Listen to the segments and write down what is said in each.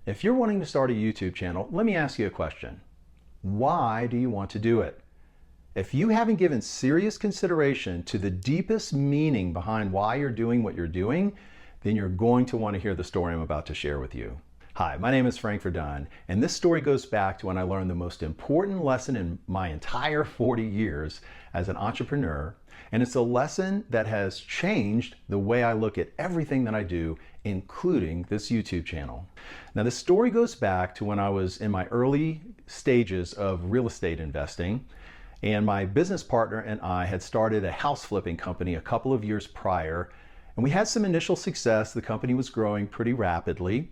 If you're wanting to start a YouTube channel, let me ask you a question. Why do you want to do it? If you haven't given serious consideration to the deepest meaning behind why you're doing what you're doing, then you're going to want to hear the story I'm about to share with you. Hi, my name is Frank Verdun, and this story goes back to when I learned the most important lesson in my entire 40 years as an entrepreneur, and it's a lesson that has changed the way I look at everything that I do, including this YouTube channel. Now, this story goes back to when I was in my early stages of real estate investing, and my business partner and I had started a house flipping company a couple of years prior, and we had some initial success. The company was growing pretty rapidly,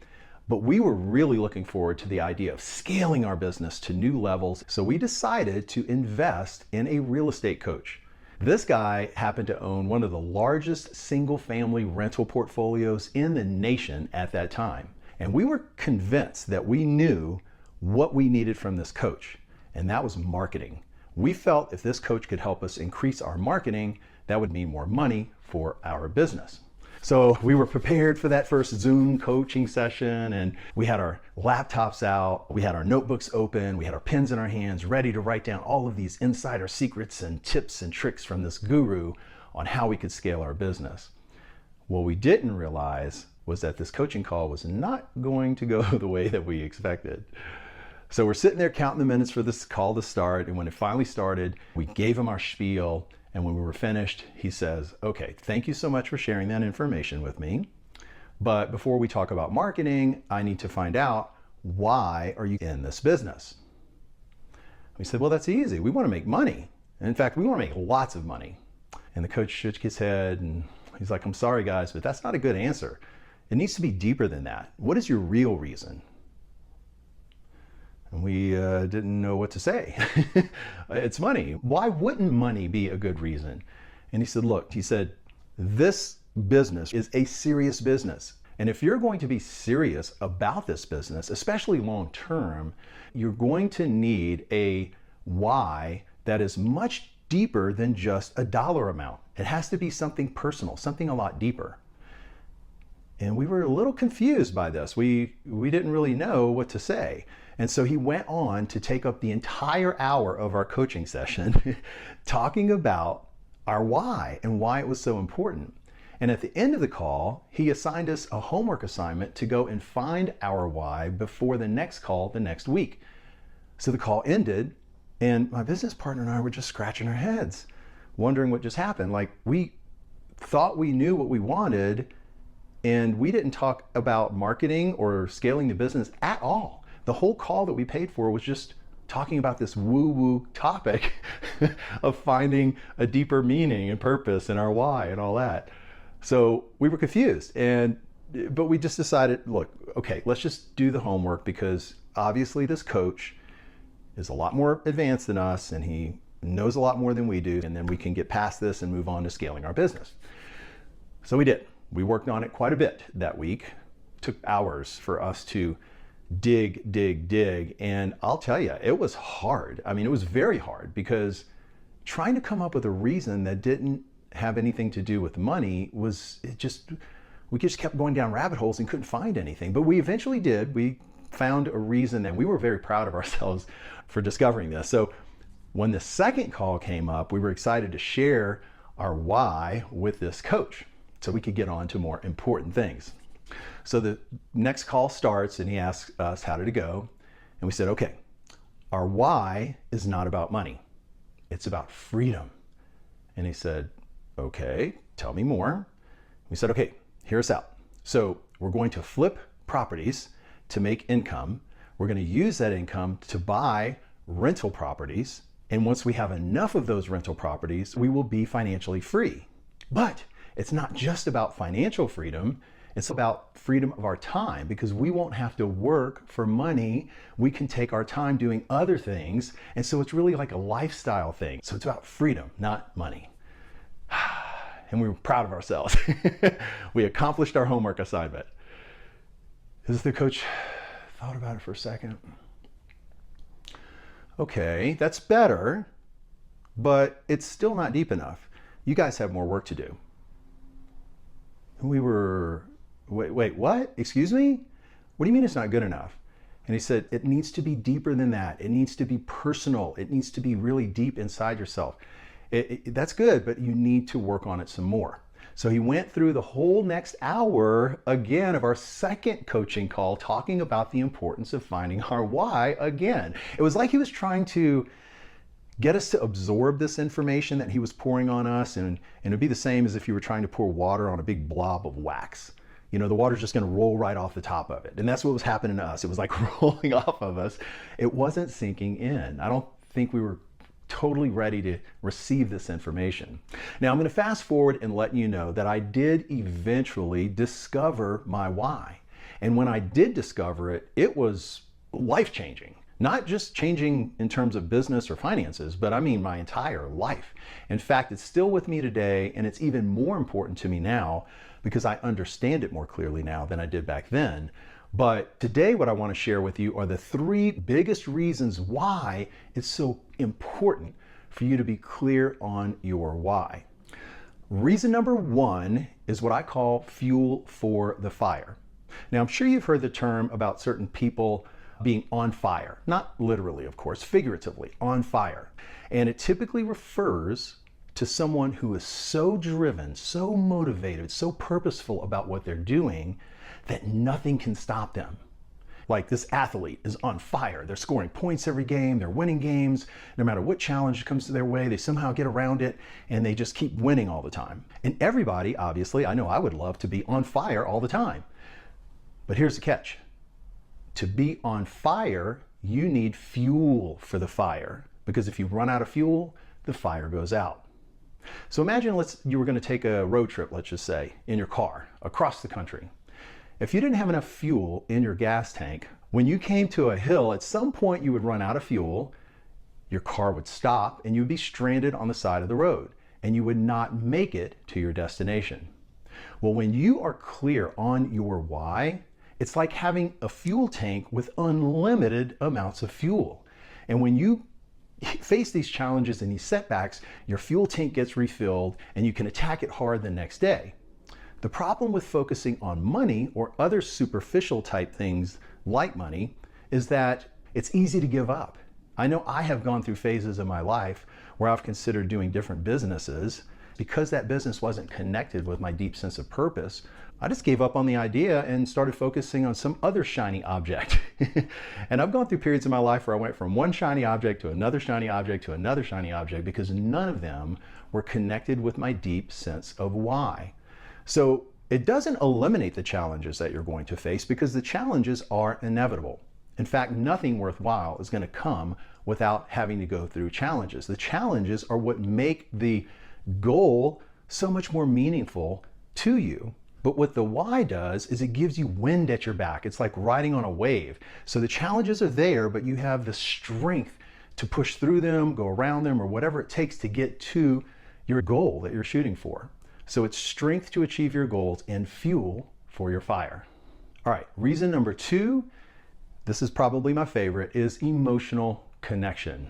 but we were really looking forward to the idea of scaling our business to new levels. So we decided to invest in a real estate coach. This guy happened to own one of the largest single-family rental portfolios in the nation at that time. And we were convinced that we knew what we needed from this coach, and that was marketing. We felt if this coach could help us increase our marketing, that would mean more money for our business. So we were prepared for that first Zoom coaching session, and we had our laptops out, we had our notebooks open, we had our pens in our hands, ready to write down all of these insider secrets and tips and tricks from this guru on how we could scale our business. What we didn't realize was that this coaching call was not going to go the way that we expected. So we're sitting there counting the minutes for this call to start, and when it finally started, we gave him our spiel. And when we were finished, he says, okay, thank you so much for sharing that information with me. But before we talk about marketing, I need to find out, why are you in this business? We said, well, that's easy. We want to make money. In fact, we want to make lots of money. And the coach shook his head and he's like, I'm sorry, guys, but that's not a good answer. It needs to be deeper than that. What is your real reason? And we didn't know what to say. It's money. Why wouldn't money be a good reason? And he said, look, he said, this business is a serious business. And if you're going to be serious about this business, especially long term, you're going to need a why that is much deeper than just a dollar amount. It has to be something personal, something a lot deeper. And we were a little confused by this. We didn't really know what to say. And so he went on to take up the entire hour of our coaching session talking about our why and why it was so important. And at the end of the call, he assigned us a homework assignment to go and find our why before the next call the next week. So the call ended, and my business partner and I were just scratching our heads, wondering what just happened. Like, we thought we knew what we wanted, and we didn't talk about marketing or scaling the business at all. The whole call that we paid for was just talking about this woo-woo topic of finding a deeper meaning and purpose in our why and all that. So we were confused, but we just decided, look, okay, let's just do the homework, because obviously this coach is a lot more advanced than us and he knows a lot more than we do, and then we can get past this and move on to scaling our business. So we did. We worked on it quite a bit that week. It took hours for us to dig, and I'll tell you, it was hard. I mean, it was very hard, because trying to come up with a reason that didn't have anything to do with money we just kept going down rabbit holes and couldn't find anything. But we eventually did. We found a reason, and we were very proud of ourselves for discovering this. So when the second call came up, we were excited to share our why with this coach so we could get on to more important things. So the next call starts, and he asks us, how did it go? And we said, okay, our why is not about money. It's about freedom. And he said, okay, tell me more. We said, okay, hear us out. So we're going to flip properties to make income. We're going to use that income to buy rental properties. And once we have enough of those rental properties, we will be financially free. But it's not just about financial freedom. It's about freedom of our time, because we won't have to work for money. We can take our time doing other things. And so it's really like a lifestyle thing. So it's about freedom, not money. And we were proud of ourselves. We accomplished our homework assignment. As the coach thought about it for a second. Okay, that's better, but it's still not deep enough. You guys have more work to do. And we were, wait, what? Excuse me? What do you mean it's not good enough? And he said, it needs to be deeper than that. It needs to be personal. It needs to be really deep inside yourself. That's good, but you need to work on it some more. So he went through the whole next hour again of our second coaching call, talking about the importance of finding our why again. It was like he was trying to get us to absorb this information that he was pouring on us, and it'd be the same as if you were trying to pour water on a big blob of wax. You know, the water's just going to roll right off the top of it. And that's what was happening to us. It was like rolling off of us. It wasn't sinking in. I don't think we were totally ready to receive this information. Now, I'm going to fast forward and let you know that I did eventually discover my why. And when I did discover it, it was life-changing. Not just changing in terms of business or finances, but I mean my entire life. In fact, it's still with me today, and it's even more important to me now because I understand it more clearly now than I did back then. But today what I want to share with you are the 3 biggest reasons why it's so important for you to be clear on your why. Reason number 1 is what I call fuel for the fire. Now, I'm sure you've heard the term about certain people being on fire. Not literally, of course, figuratively, on fire. And it typically refers to someone who is so driven, so motivated, so purposeful about what they're doing that nothing can stop them. Like this athlete is on fire. They're scoring points every game. They're winning games. No matter what challenge comes their way, they somehow get around it and they just keep winning all the time. And everybody, obviously, I know I would love to be on fire all the time. But here's the catch. To be on fire, you need fuel for the fire. Because if you run out of fuel, the fire goes out. So imagine you were going to take a road trip, let's just say, in your car across the country. If you didn't have enough fuel in your gas tank, when you came to a hill, at some point you would run out of fuel, your car would stop, and you would be stranded on the side of the road, and you would not make it to your destination. Well, when you are clear on your why, it's like having a fuel tank with unlimited amounts of fuel. And when you face these challenges and these setbacks, your fuel tank gets refilled and you can attack it hard the next day. The problem with focusing on money or other superficial type things like money is that it's easy to give up. I know I have gone through phases of my life where I've considered doing different businesses. Because that business wasn't connected with my deep sense of purpose, I just gave up on the idea and started focusing on some other shiny object. And I've gone through periods in my life where I went from one shiny object to another shiny object to another shiny object because none of them were connected with my deep sense of why. So it doesn't eliminate the challenges that you're going to face because the challenges are inevitable. In fact, nothing worthwhile is going to come without having to go through challenges. The challenges are what make the goal so much more meaningful to you. But what the why does is it gives you wind at your back. It's like riding on a wave. So the challenges are there, but you have the strength to push through them, go around them, or whatever it takes to get to your goal that you're shooting for. So it's strength to achieve your goals and fuel for your fire. All right, reason number 2, this is probably my favorite, is emotional connection.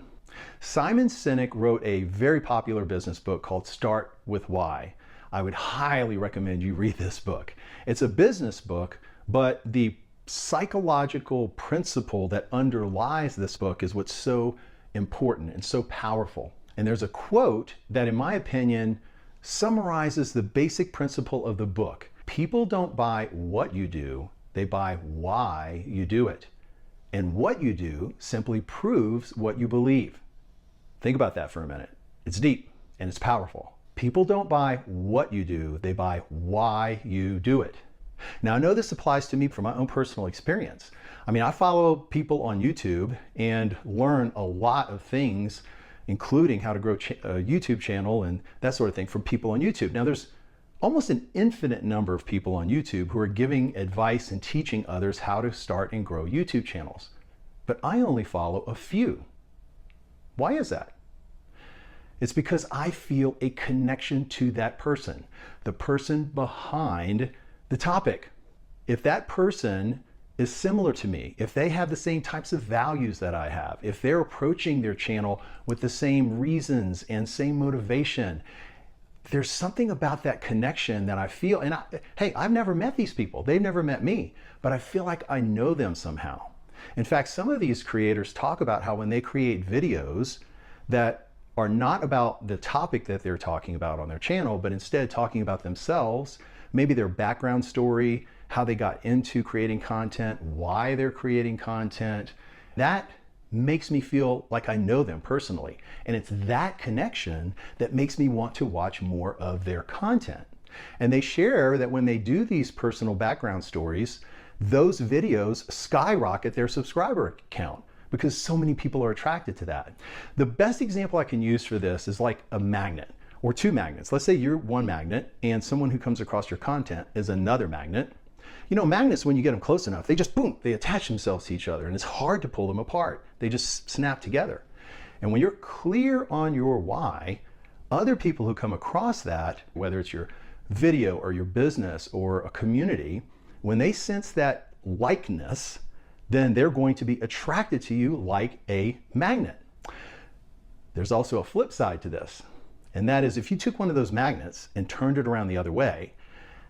Simon Sinek wrote a very popular business book called Start with Why. I would highly recommend you read this book. It's a business book, but the psychological principle that underlies this book is what's so important and so powerful. And there's a quote that, in my opinion, summarizes the basic principle of the book. People don't buy what you do, they buy why you do it. And what you do simply proves what you believe. Think about that for a minute. It's deep and it's powerful. People don't buy what you do, they buy why you do it. Now, I know this applies to me from my own personal experience. I mean, I follow people on YouTube and learn a lot of things, including how to grow a YouTube channel and that sort of thing from people on YouTube. Now, there's almost an infinite number of people on YouTube who are giving advice and teaching others how to start and grow YouTube channels. But I only follow a few. Why is that? It's because I feel a connection to that person, the person behind the topic. If that person is similar to me, if they have the same types of values that I have, if they're approaching their channel with the same reasons and same motivation, there's something about that connection that I feel, and hey, I've never met these people. They've never met me, but I feel like I know them somehow. In fact, some of these creators talk about how when they create videos that are not about the topic that they're talking about on their channel, but instead talking about themselves, maybe their background story, how they got into creating content, why they're creating content, that makes me feel like I know them personally. And it's that connection that makes me want to watch more of their content. And they share that when they do these personal background stories, those videos skyrocket their subscriber count because so many people are attracted to that. The best example I can use for this is like a magnet or two magnets. Let's say you're one magnet and someone who comes across your content is another magnet. You know, magnets, when you get them close enough, they just, boom, they attach themselves to each other and it's hard to pull them apart. They just snap together. And when you're clear on your why, other people who come across that, whether it's your video or your business or a community, when they sense that likeness, then they're going to be attracted to you like a magnet. There's also a flip side to this. And that is if you took one of those magnets and turned it around the other way,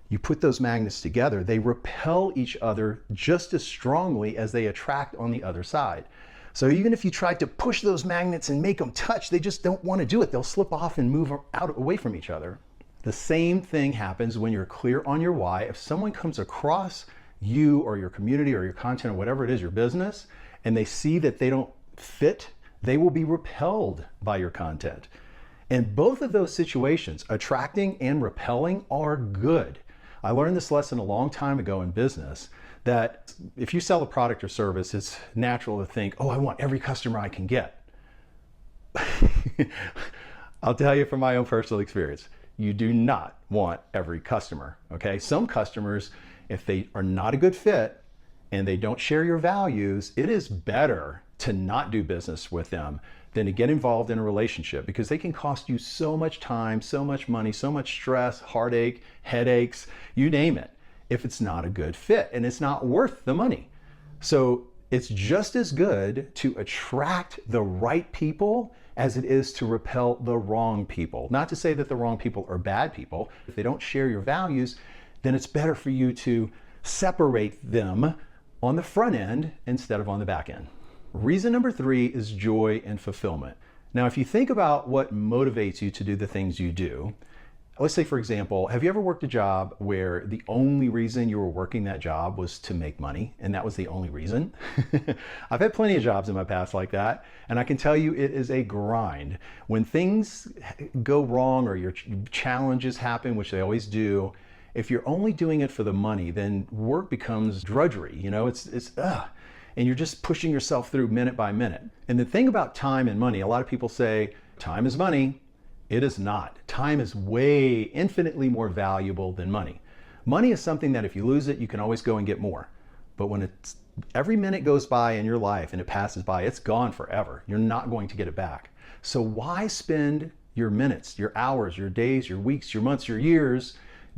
you put those magnets together, they repel each other just as strongly as they attract on the other side. So even if you tried to push those magnets and make them touch, they just don't want to do it. They'll slip off and move out away from each other. The same thing happens when you're clear on your why. If someone comes across you or your community or your content or whatever it is, your business, and they see that they don't fit, they will be repelled by your content. And both of those situations, attracting and repelling, are good. I learned this lesson a long time ago in business, that if you sell a product or service, it's natural to think, oh, I want every customer I can get. I'll tell you from my own personal experience, you do not want every customer, okay? Some customers, if they are not a good fit and they don't share your values, it is better to not do business with them than to get involved in a relationship, because they can cost you so much time, so much money, so much stress, heartache, headaches, you name it, if it's not a good fit and it's not worth the money. So it's just as good to attract the right people as it is to repel the wrong people. Not to say that the wrong people are bad people. If they don't share your values, then it's better for you to separate them on the front end instead of on the back end. Reason number 3 is joy and fulfillment. Now, if you think about what motivates you to do the things you do, let's say, for example, have you ever worked a job where the only reason you were working that job was to make money, and that was the only reason? I've had plenty of jobs in my past like that, and I can tell you it is a grind. When things go wrong or your challenges happen, which they always do, if you're only doing it for the money, then work becomes drudgery. You know, and you're just pushing yourself through minute by minute. And the thing about time and money, a lot of people say, time is money. It is not. Time is way infinitely more valuable than money. Money is something that if you lose it, you can always go and get more. But when every minute goes by in your life and it passes by, it's gone forever. You're not going to get it back. So why spend your minutes, your hours, your days, your weeks, your months, your years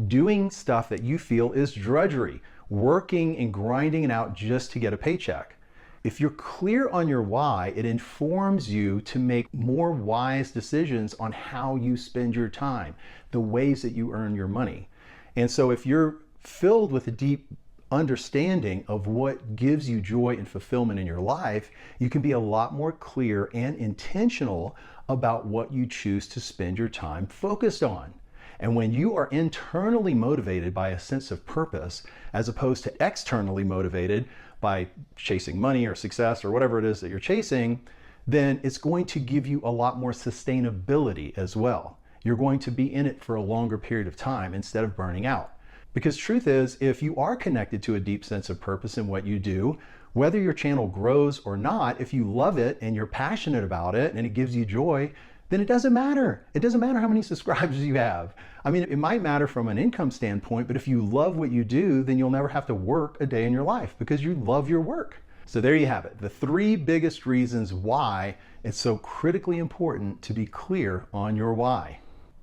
doing stuff that you feel is drudgery, working and grinding it out just to get a paycheck? If you're clear on your why, it informs you to make more wise decisions on how you spend your time, the ways that you earn your money. And so if you're filled with a deep understanding of what gives you joy and fulfillment in your life, you can be a lot more clear and intentional about what you choose to spend your time focused on. And when you are internally motivated by a sense of purpose, as opposed to externally motivated by chasing money or success or whatever it is that you're chasing, then it's going to give you a lot more sustainability as well. You're going to be in it for a longer period of time instead of burning out. Because truth is, if you are connected to a deep sense of purpose in what you do, whether your channel grows or not, if you love it and you're passionate about it and it gives you joy, then it doesn't matter. It doesn't matter how many subscribers you have. I mean, it might matter from an income standpoint, but if you love what you do, then you'll never have to work a day in your life because you love your work. So there you have it. The 3 biggest reasons why it's so critically important to be clear on your why.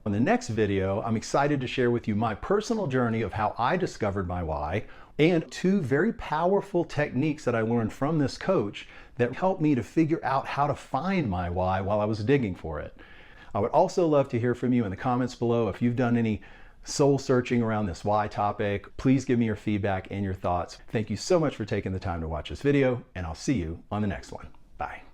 In the next video, I'm excited to share with you my personal journey of how I discovered my why and 2 very powerful techniques that I learned from this coach that helped me to figure out how to find my why while I was digging for it. I would also love to hear from you in the comments below. If you've done any soul searching around this why topic, please give me your feedback and your thoughts. Thank you so much for taking the time to watch this video, and I'll see you on the next one. Bye.